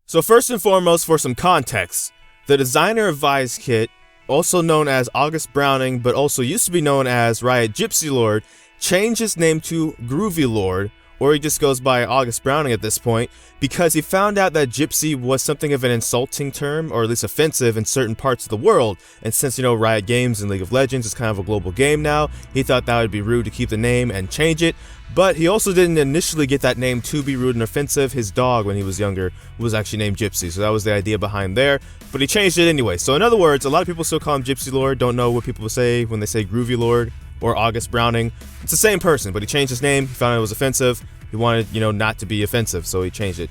So first and foremost, for some context, the designer of Vi's kit, also known as August Browning, but also used to be known as Riot Gypsy Lord, changed his name to Groovy Lord, or he just goes by August Browning at this point, because he found out that Gypsy was something of an insulting term, or at least offensive in certain parts of the world. And since, Riot Games and League of Legends is kind of a global game now, he thought that would be rude to keep the name and change it. But he also didn't initially get that name to be rude and offensive. His dog, when he was younger, was actually named Gypsy, so that was the idea behind there. But he changed it anyway. So in other words, a lot of people still call him Gypsy Lord, don't know what people say when they say Groovy Lord or August Browning. It's the same person, but he changed his name. He found it was offensive. He wanted, not to be offensive, so he changed it.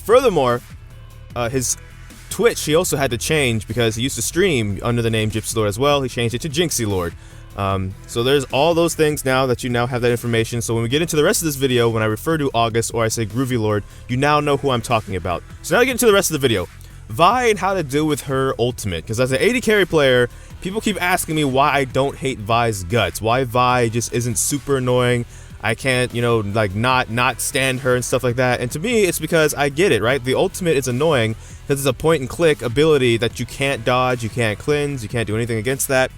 Furthermore, his Twitch, he also had to change because he used to stream under the name Gypsy Lord as well. He changed it to Jinxie Lord. So there's all those things now that you now have that information. So when we get into the rest of this video, when I refer to August or I say Groovy Lord, you now know who I'm talking about. So now to get into the rest of the video. Vi and how to deal with her ultimate. Because as an AD carry player, people keep asking me why I don't hate Vi's guts. Why Vi just isn't super annoying. I can't, not stand her and stuff like that. And to me, it's because I get it, right? The ultimate is annoying because it's a point and click ability that you can't dodge, you can't cleanse, you can't do anything against that.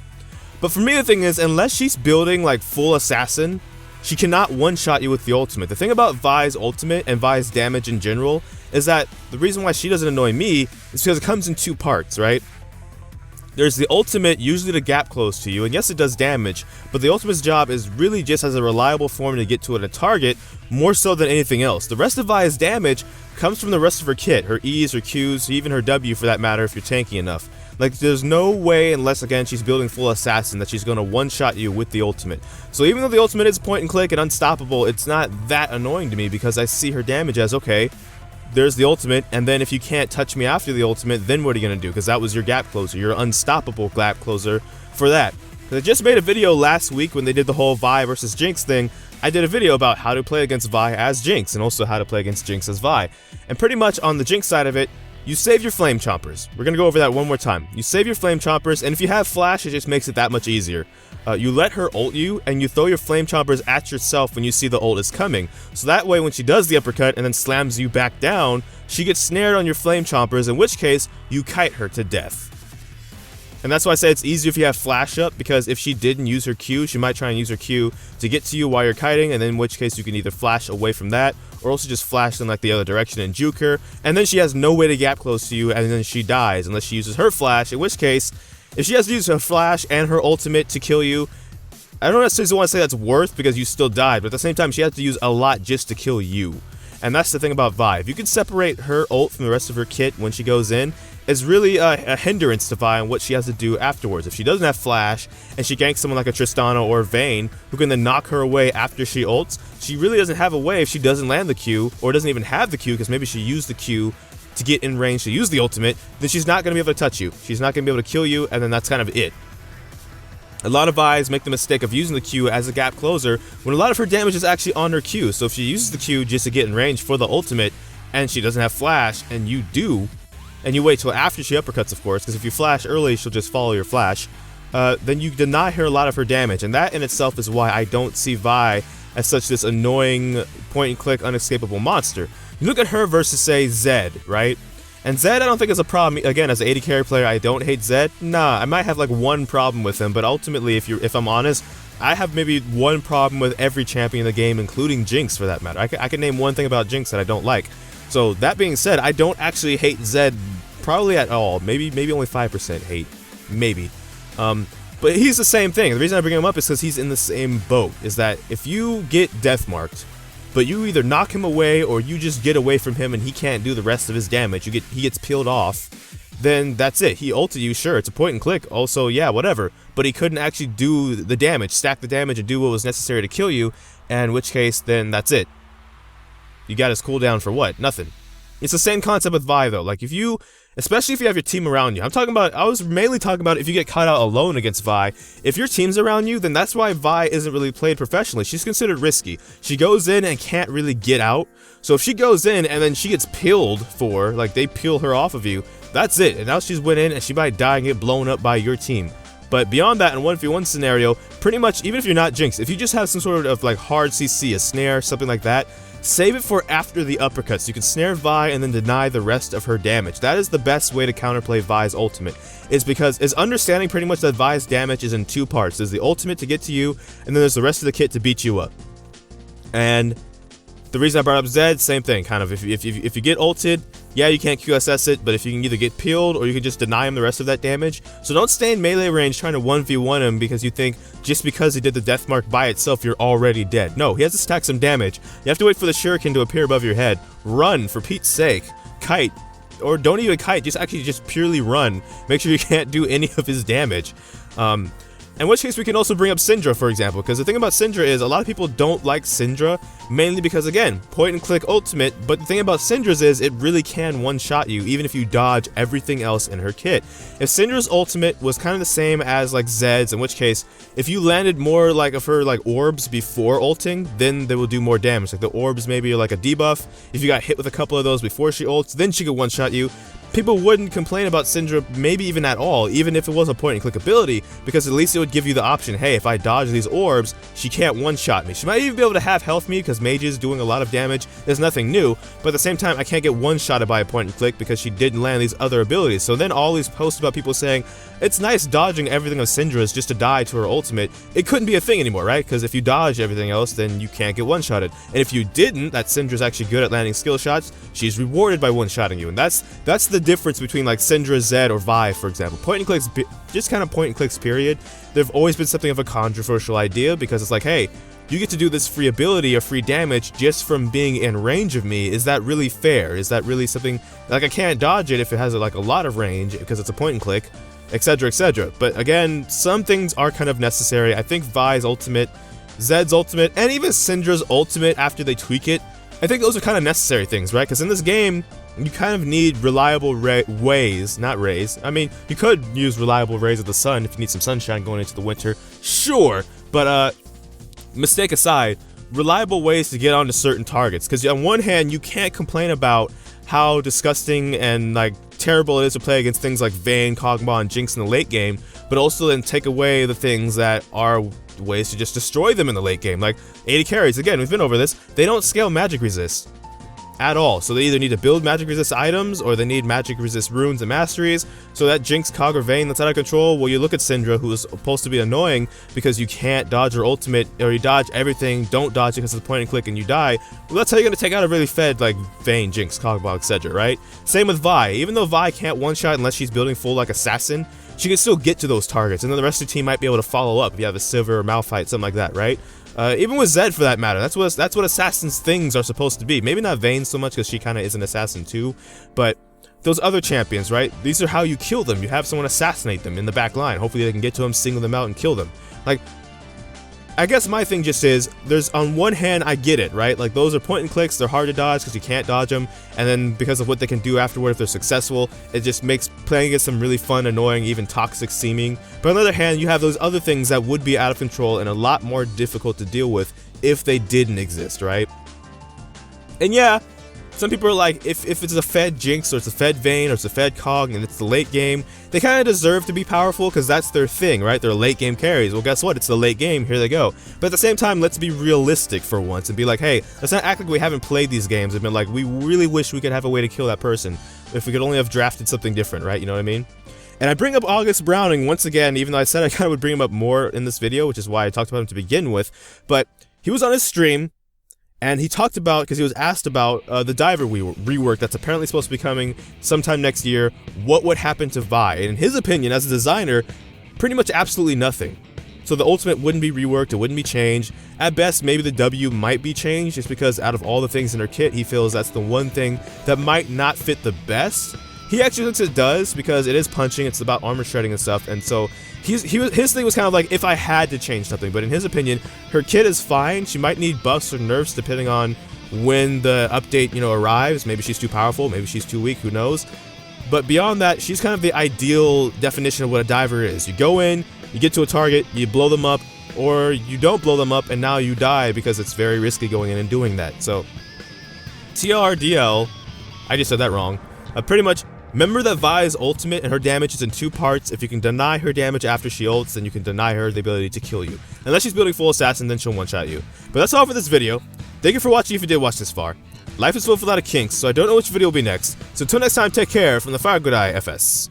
But for me, the thing is, unless she's building like full assassin, she cannot one-shot you with the ultimate. The thing about Vi's ultimate and Vi's damage in general is that the reason why she doesn't annoy me is because it comes in two parts, right? There's the ultimate, usually the gap close to you, and yes, it does damage, but the ultimate's job is really just as a reliable form to get to a target, more so than anything else. The rest of Vi's damage comes from the rest of her kit, her E's, her Q's, even her W for that matter if you're tanky enough. Like, there's no way, unless, again, she's building full assassin, that she's going to one-shot you with the ultimate. So even though the ultimate is point and click and unstoppable, it's not that annoying to me because I see her damage as, okay, there's the ultimate, and then if you can't touch me after the ultimate, then what are you going to do? Because that was your gap closer, your unstoppable gap closer for that. I just made a video last week when they did the whole Vi versus Jinx thing. I did a video about how to play against Vi as Jinx, and also how to play against Jinx as Vi. And pretty much on the Jinx side of it, you save your flame chompers. We're going to go over that one more time. You save your flame chompers, and if you have flash, it just makes it that much easier. You let her ult you, and you throw your flame chompers at yourself when you see the ult is coming. So that way, when she does the uppercut and then slams you back down, she gets snared on your flame chompers, in which case, you kite her to death. And that's why I say it's easier if you have flash up, because if she didn't use her Q, she might try and use her Q to get to you while you're kiting, and then in which case you can either flash away from that, or also just flash in like the other direction and juke her, and then she has no way to gap close to you, and then she dies unless she uses her flash, in which case, if she has to use her flash and her ultimate to kill you, I don't necessarily want to say that's worth because you still died, but at the same time she has to use a lot just to kill you. And that's the thing about Vi. If you can separate her ult from the rest of her kit when she goes in, it's really a hindrance to Vi and what she has to do afterwards. If she doesn't have flash and she ganks someone like a Tristana or Vayne who can then knock her away after she ults, she really doesn't have a way if she doesn't land the Q or doesn't even have the Q because maybe she used the Q to get in range to use the ultimate, then she's not going to be able to touch you. She's not going to be able to kill you, and then that's kind of it. A lot of Vi's make the mistake of using the Q as a gap closer when a lot of her damage is actually on her Q. So if she uses the Q just to get in range for the ultimate and she doesn't have flash and you do, and you wait till after she uppercuts, of course, because if you flash early, she'll just follow your flash, then you deny her a lot of her damage. And that in itself is why I don't see Vi as such this annoying point-and-click unescapable monster. You look at her versus, say, Zed, right? And Zed I don't think is a problem. Again, as an AD carry player, I don't hate Zed. Nah, I might have like one problem with him, but ultimately, if I'm honest, I have maybe one problem with every champion in the game, including Jinx for that matter. I can name one thing about Jinx that I don't like. So that being said, I don't actually hate Zed probably at all. Maybe only 5% hate. Maybe. But he's the same thing. The reason I bring him up is because he's in the same boat. Is that if you get death marked, but you either knock him away or you just get away from him and he can't do the rest of his damage, he gets peeled off, then that's it. He ulted you, sure, it's a point and click, also, yeah, whatever. But he couldn't actually do the damage, stack the damage and do what was necessary to kill you, and in which case, then that's it. You got his cooldown for what? Nothing. It's the same concept with Vi though. Like if you, especially if you have your team around you. I was mainly talking about if you get caught out alone against Vi. If your team's around you, then that's why Vi isn't really played professionally. She's considered risky. She goes in and can't really get out. So if she goes in and then she gets peeled for, like they peel her off of you, that's it. And now she's went in and she might die and get blown up by your team. But beyond that, in 1v1 scenario, pretty much even if you're not Jinx, if you just have some sort of like hard CC, a snare, something like that, save it for after the uppercut, so you can snare Vi and then deny the rest of her damage. That is the best way to counterplay Vi's ultimate, is understanding pretty much that Vi's damage is in two parts. There's the ultimate to get to you, and then there's the rest of the kit to beat you up. And the reason I brought up Zed, same thing, kind of. If you get ulted, yeah, you can't QSS it, but if you can either get peeled or you can just deny him the rest of that damage. So don't stay in melee range trying to 1v1 him because you think just because he did the death mark by itself, you're already dead. No, he has to stack some damage. You have to wait for the shuriken to appear above your head. Run, for Pete's sake. Kite. Or don't even kite, just purely run. Make sure you can't do any of his damage. In which case we can also bring up Syndra, for example, because the thing about Syndra is a lot of people don't like Syndra, mainly because, again, point and click ultimate, but the thing about Syndra's is it really can one-shot you, even if you dodge everything else in her kit. If Syndra's ultimate was kind of the same as like Zed's, in which case, if you landed more like of her like orbs before ulting, then they will do more damage. Like the orbs maybe are like a debuff. If you got hit with a couple of those before she ults, then she could one-shot you. People wouldn't complain about Syndra maybe even at all, even if it was a point and click ability, because at least it would give you the option, hey, if I dodge these orbs, she can't one-shot me. She might even be able to have health me because Mage is doing a lot of damage. There's nothing new, but at the same time, I can't get one-shotted by a point and click because she didn't land these other abilities. So then all these posts about people saying, it's nice dodging everything of Syndra's just to die to her ultimate, it couldn't be a thing anymore, right? Because if you dodge everything else, then you can't get one-shotted. And if you didn't, that Syndra's actually good at landing skill shots, she's rewarded by one-shotting you. And that's the difference between like Syndra, Zed, or Vi, for example. Point and clicks, just kind of point and clicks, period. They've always been something of a controversial idea because it's like, hey, you get to do this free ability or free damage just from being in range of me. Is that really fair? Is that really something, like I can't dodge it if it has like a lot of range because it's a point and click, etc, etc. But again, some things are kind of necessary. I think Vi's ultimate, Zed's ultimate, and even Syndra's ultimate after they tweak it, I think those are kind of necessary things, right? Because in this game, you kind of need reliable ways, not rays. I mean, you could use reliable rays of the sun if you need some sunshine going into the winter, sure. But mistake aside, reliable ways to get onto certain targets. Because on one hand, you can't complain about how disgusting and like terrible it is to play against things like Vayne, Kog'Maw, and Jinx in the late game, but also then take away the things that are ways to just destroy them in the late game. Like 80 carries, again, we've been over this, they don't scale magic resist at all. So they either need to build magic resist items or they need magic resist runes and masteries. So that Jinx, Kog, or Vayne that's out of control, well, you look at Syndra, who is supposed to be annoying because you can't dodge her ultimate, or you dodge everything, don't dodge it because it's a point and click and you die. Well, that's how you're going to take out a really fed like Vayne, Jinx, Kog'Maw, etc, right? Same with Vi. Even though Vi can't one-shot unless she's building full like assassin, she can still get to those targets, and then the rest of the team might be able to follow up if you have a Sivir or Malphite, something like that, right? Even with Zed, for that matter, that's what assassins' things are supposed to be. Maybe not Vayne so much because she kind of is an assassin too, but those other champions, right? These are how you kill them. You have someone assassinate them in the back line. Hopefully they can get to them, single them out, and kill them. Like, I guess my thing just is, there's, on one hand, I get it, right? Like, those are point and clicks, they're hard to dodge because you can't dodge them, and then because of what they can do afterward if they're successful, it just makes playing against them really fun, annoying, even toxic seeming. But on the other hand, you have those other things that would be out of control and a lot more difficult to deal with if they didn't exist, right? And yeah, some people are like, if it's a fed Jinx, or it's a fed Vayne, or it's a fed Kog, and it's the late game, they kind of deserve to be powerful because that's their thing, right? They're late game carries. Well, guess what? It's the late game. Here they go. But at the same time, let's be realistic for once and be like, hey, let's not act like we haven't played these games and been like, we really wish we could have a way to kill that person. If we could only have drafted something different, right? You know what I mean? And I bring up August Browning once again, even though I said I kind of would bring him up more in this video, which is why I talked about him to begin with. But he was on his stream, and he talked about, because he was asked about the diver rework that's apparently supposed to be coming sometime next year, what would happen to Vi. And in his opinion, as a designer, pretty much absolutely nothing. So the ultimate wouldn't be reworked, it wouldn't be changed. At best, maybe the W might be changed, just because out of all the things in her kit, he feels that's the one thing that might not fit the best. He actually thinks it does, because it is punching, it's about armor shredding and stuff, and so his thing was kind of like, if I had to change something, but in his opinion, her kit is fine. She might need buffs or nerfs depending on when the update, you know, arrives. Maybe she's too powerful, maybe she's too weak, who knows. But beyond that, she's kind of the ideal definition of what a diver is. You go in, you get to a target, you blow them up, or you don't blow them up and now you die because it's very risky going in and doing that. So TLRDL, I just said that wrong. Pretty much Remember that Vi's ultimate and her damage is in 2 parts. If you can deny her damage after she ults, then you can deny her the ability to kill you. Unless she's building full assassin, then she'll one-shot you. But that's all for this video. Thank you for watching if you did watch this far. Life is full of a lot of kinks, so I don't know which video will be next. So until next time, take care from the Fire Good Eye FS.